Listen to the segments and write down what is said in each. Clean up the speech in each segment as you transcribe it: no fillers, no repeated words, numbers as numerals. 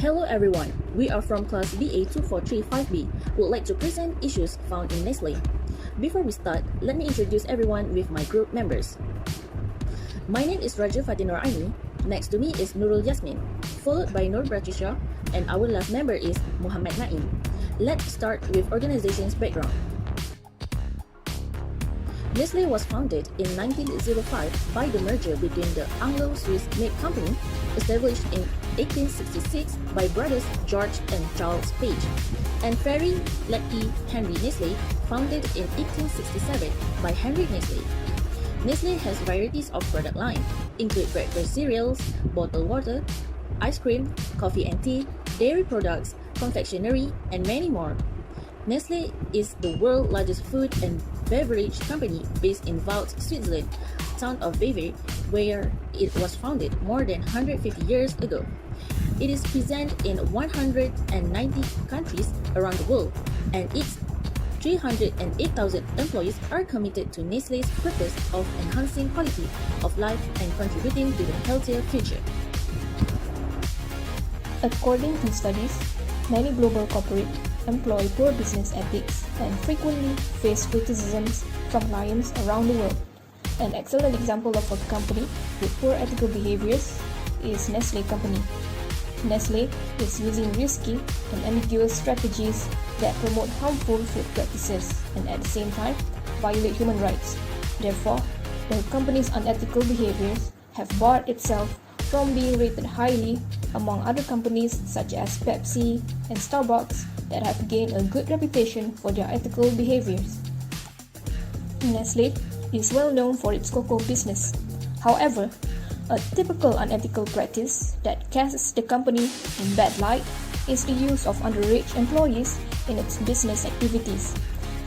Hello everyone, we are from class BA2435B who would like to present issues found in Nestle. Before we start, let me introduce everyone with my group members. My name is Raja Fatinur Aini, next to me is Nurul Yasmin, followed by Nur Bratisha, and our last member is Muhammad Naim. Let's start with organization's background. Nestle was founded in 1905 by the merger between the Anglo-Swiss milk company, established in 1866 by brothers George and Charles Page, and Ferry Leckie Henry Nestle, founded in 1867 by Henry Nestle. Nestle has varieties of product line, include breakfast cereals, bottled water, ice cream, coffee and tea, dairy products, confectionery, and many more. Nestle is the world's largest food and beverage company based in Vaud, Switzerland, town of Vevey, where it was founded more than 150 years ago. It is present in 190 countries around the world, and its 308,000 employees are committed to Nestle's purpose of enhancing quality of life and contributing to a healthier future. According to studies, many global corporates employ poor business ethics and frequently face criticisms from clients around the world. An excellent example of a company with poor ethical behaviors is Nestle company. Nestle is using risky and ambiguous strategies that promote harmful food practices and at the same time violate human rights. Therefore, the company's unethical behaviors have barred itself from being rated highly among other companies such as Pepsi and Starbucks that have gained a good reputation for their ethical behaviors. Nestle is well known for its cocoa business. However, a typical unethical practice that casts the company in bad light is the use of underage employees in its business activities.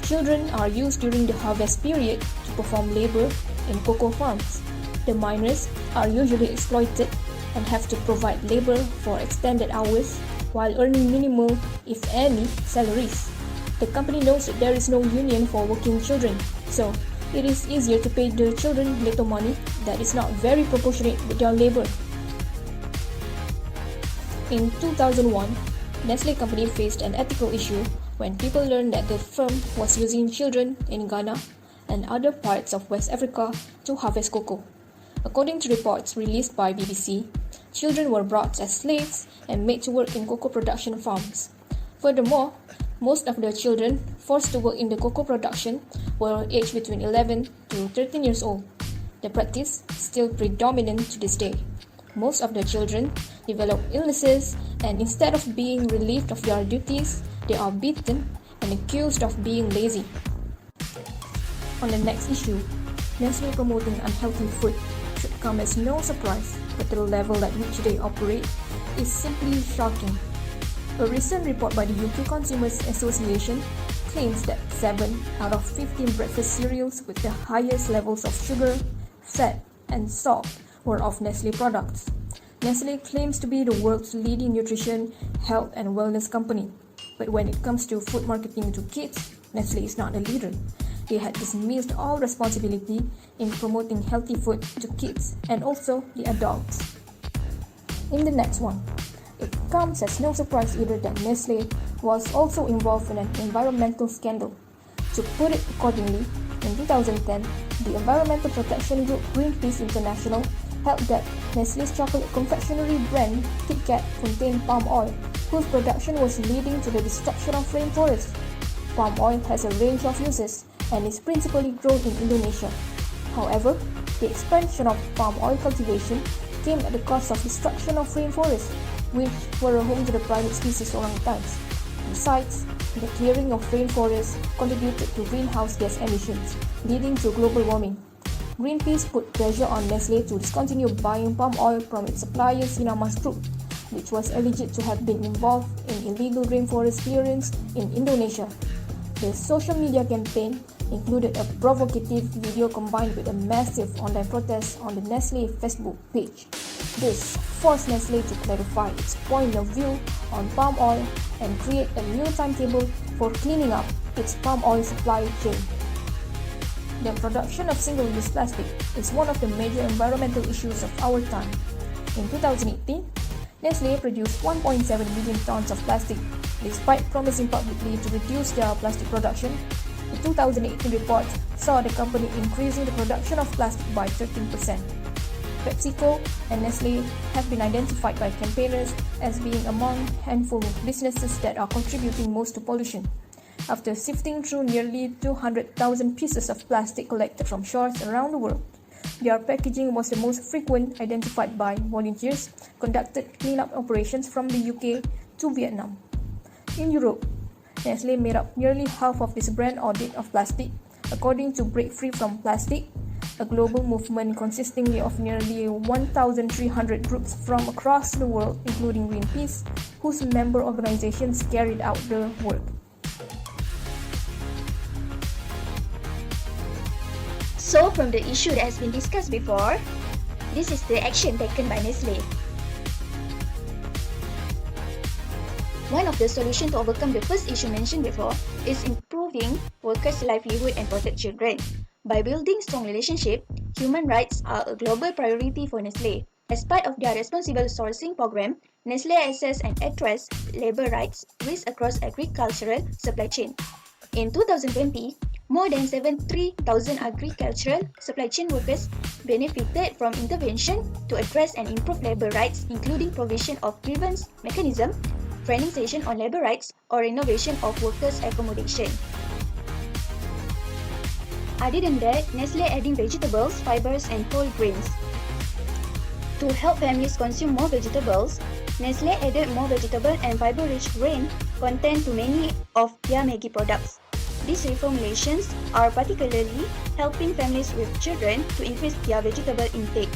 Children are used during the harvest period to perform labor in cocoa farms. The minors are usually exploited and have to provide labor for extended hours while earning minimal, if any, salaries. The company knows that there is no union for working children, so it is easier to pay the children little money that is not very proportionate with their labor. In 2001, Nestle company faced an ethical issue when people learned that the firm was using children in Ghana and other parts of West Africa to harvest cocoa. According to reports released by BBC, children were brought as slaves and made to work in cocoa production farms. Furthermore, most of the children forced to work in the cocoa production were aged between 11 to 13 years old. The practice is still predominant to this day. Most of the children develop illnesses, and instead of being relieved of their duties, they are beaten and accused of being lazy. On the next issue, Nestle promoting unhealthy food should come as no surprise, but the level at which they operate is simply shocking. A recent report by the UK Consumers Association claims that 7 out of 15 breakfast cereals with the highest levels of sugar, fat, and salt were of Nestle products. Nestle claims to be the world's leading nutrition, health, and wellness company. But when it comes to food marketing to kids, Nestle is not a leader. They had dismissed all responsibility in promoting healthy food to kids and also the adults. In the next one, it comes as no surprise either that Nestle was also involved in an environmental scandal. To put it accordingly, in 2010, the environmental protection group Greenpeace International held that Nestle's chocolate confectionery brand Kit Kat contained palm oil, whose production was leading to the destruction of rainforests. Palm oil has a range of uses and is principally grown in Indonesia. However, the expansion of palm oil cultivation came at the cost of destruction of rainforests, which were a home to the private species orangutans. Besides, the clearing of rainforests contributed to greenhouse gas emissions, leading to global warming. Greenpeace put pressure on Nestle to discontinue buying palm oil from its supplier Sinamas Group, which was alleged to have been involved in illegal rainforest clearance in Indonesia. The social media campaign included a provocative video combined with a massive online protest on the Nestle Facebook page. This forced Nestle to clarify its point of view on palm oil and create a new timetable for cleaning up its palm oil supply chain. The production of single-use plastic is one of the major environmental issues of our time. In 2018, Nestle produced 1.7 million tons of plastic. Despite promising publicly to reduce their plastic production, the 2018 report saw the company increasing the production of plastic by 13%. PepsiCo and Nestle have been identified by campaigners as being among a handful of businesses that are contributing most to pollution. After sifting through nearly 200,000 pieces of plastic collected from shores around the world, their packaging was the most frequent, identified by volunteers conducted cleanup operations from the UK to Vietnam. In Europe, Nestle made up nearly half of this brand audit of plastic, according to Break Free from Plastic, a global movement consisting of nearly 1,300 groups from across the world, including Greenpeace, whose member organizations carried out the work. So, from the issue that has been discussed before, this is the action taken by Nestle. One of the solutions to overcome the first issue mentioned before is improving workers' livelihood and protect children. By building strong relationships, human rights are a global priority for Nestle. As part of their responsible sourcing program, Nestle assesses and addresses labor rights risks across agricultural supply chain. In 2020, more than 73,000 agricultural supply chain workers benefited from intervention to address and improve labor rights, including provision of grievance mechanism, training session on labor rights, or renovation of workers' accommodation. Other than that, Nestle adding vegetables, fibers, and whole grains. To help families consume more vegetables, Nestle added more vegetable and fiber-rich grain content to many of their Maggi products. These reformulations are particularly helping families with children to increase their vegetable intake.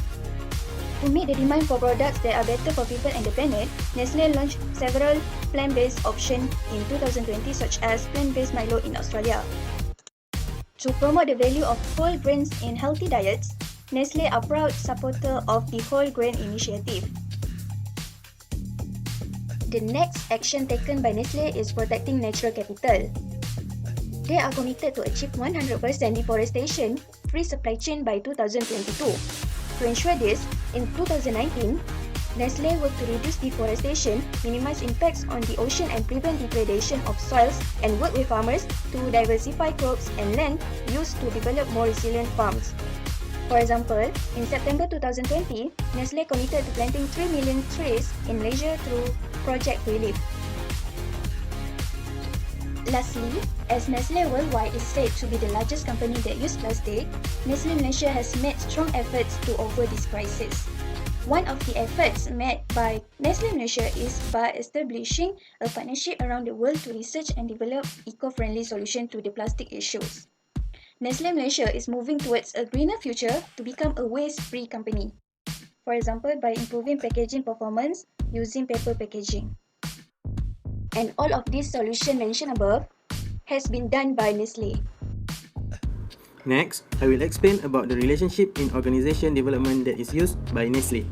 To meet the demand for products that are better for people and the planet, Nestle launched several plant-based options in 2020, such as plant-based Milo in Australia. To promote the value of whole grains in healthy diets, Nestle are proud supporter of the Whole Grain Initiative. The next action taken by Nestle is protecting natural capital. They are committed to achieve 100% deforestation-free supply chain by 2022. To ensure this, in 2019, Nestle worked to reduce deforestation, minimize impacts on the ocean and prevent degradation of soils, and work with farmers to diversify crops and land used to develop more resilient farms. For example, in September 2020, Nestle committed to planting 3 million trees in Malaysia through Project Relief. Lastly, as Nestle Worldwide is said to be the largest company that uses plastic, Nestle Malaysia has made strong efforts to over this crisis. One of the efforts made by Nestle Malaysia is by establishing a partnership around the world to research and develop eco-friendly solutions to the plastic issues. Nestle Malaysia is moving towards a greener future to become a waste-free company. For example, by improving packaging performance using paper packaging. And all of these solutions mentioned above has been done by Nestle. Next, I will explain about the relationship in organization development that is used by Nestle.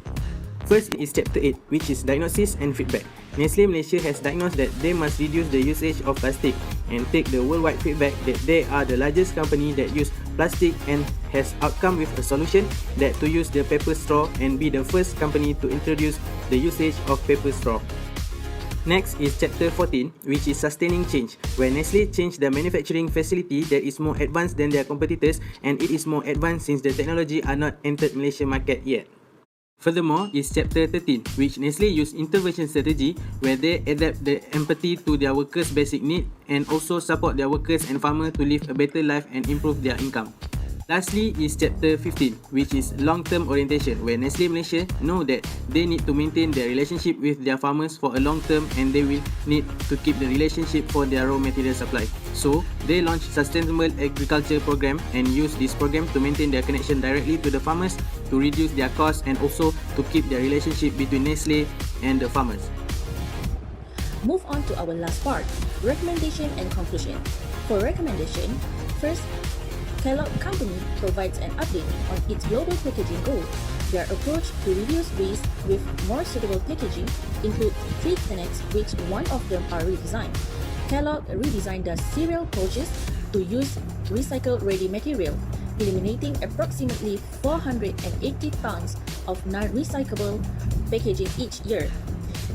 First is Chapter 8, which is Diagnosis and Feedback. Nestle Malaysia has diagnosed that they must reduce the usage of plastic and take the worldwide feedback that they are the largest company that use plastic and has outcome with a solution that to use the paper straw and be the first company to introduce the usage of paper straw. Next is Chapter 14, which is Sustaining Change, where Nestle changed the manufacturing facility that is more advanced than their competitors, and it is more advanced since the technology are not entered Malaysian market yet. Furthermore is Chapter 13, which Nestle use intervention strategy, where they adapt the empathy to their workers' basic need and also support their workers and farmers to live a better life and improve their income. Lastly is Chapter 15, which is long-term orientation, where Nestle Malaysia know that they need to maintain their relationship with their farmers for a long term and they will need to keep the relationship for their raw material supply. So, they launched Sustainable Agriculture Program and use this program to maintain their connection directly to the farmers to reduce their costs and also to keep their relationship between Nestle and the farmers. Move on to our last part, recommendation and conclusion. For recommendation, first, Kellogg Company provides an update on its global packaging goal. Their approach to reduce waste with more suitable packaging includes 3 tenets, which one of them are redesigned. Kellogg redesigned the cereal pouches to use recycle-ready material, eliminating approximately 480 tons of non-recyclable packaging each year.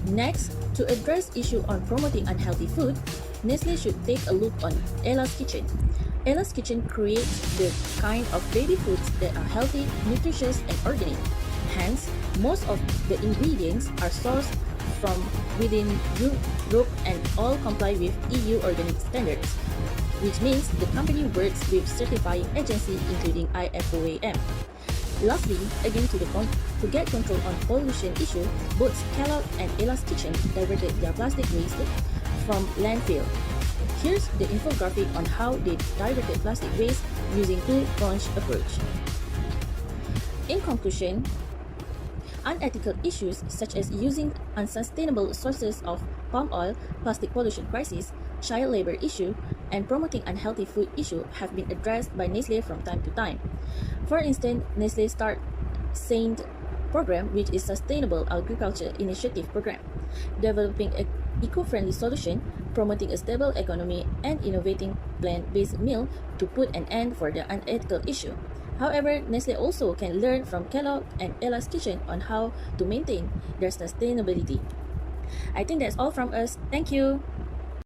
Next, to address issue on promoting unhealthy food, Nestle should take a look on Ella's Kitchen. Ella's Kitchen creates the kind of baby foods that are healthy, nutritious, and organic. Hence, most of the ingredients are sourced from within Europe and all comply with EU organic standards, which means the company works with certifying agencies including IFOAM. Lastly, again to get control on pollution issue, both Kellogg and Ella's Kitchen diverted their plastic waste from landfill. Here's the infographic on how they diverted plastic waste using two-pronged approach. In conclusion, unethical issues such as using unsustainable sources of palm oil, plastic pollution crisis, child labor issue, and promoting unhealthy food issue have been addressed by Nestle from time to time. For instance, Nestle Start Saint program, which is Sustainable Agriculture Initiative program, developing an eco-friendly solution, promoting a stable economy, and innovating plant-based meal to put an end for the unethical issue. However, Nestle also can learn from Kellogg and Ella's Kitchen on how to maintain their sustainability. I think that's all from us. Thank you.